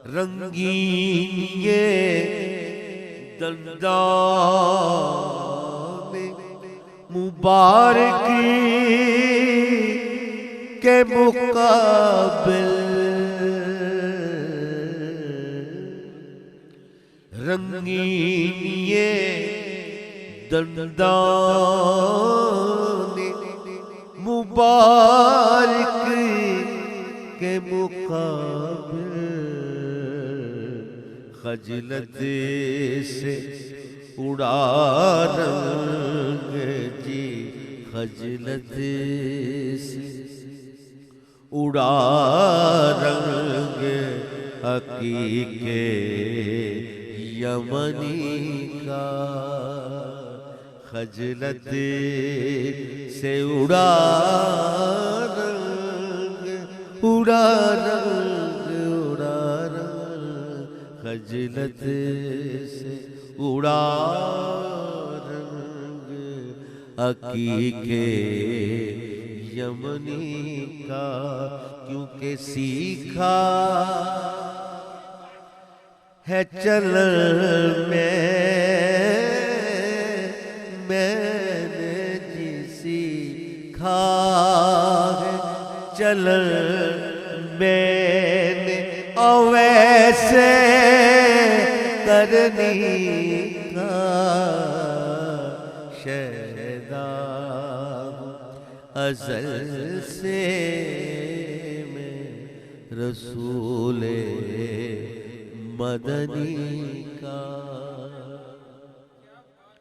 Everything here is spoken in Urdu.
رنگین یہ دندان مبارک کے مقابل، رنگین یہ دندان مبارک کے مقابل، خجلت سے اڑا رنگ جی، خجلت سے اڑا رنگ حقیق یمنی کا، خجلت سے اڑا رنگ، اڑا رنگ، اڑا رنگ، خجلت سے اڑا رنگ حقیق یمنی کا، کیونکہ سیکھا ہے چلن میں نے جی سیکھا ہے چلن میں نے، ویسے کرنی کا شہدا ازل سے میں رسول مدنی کا۔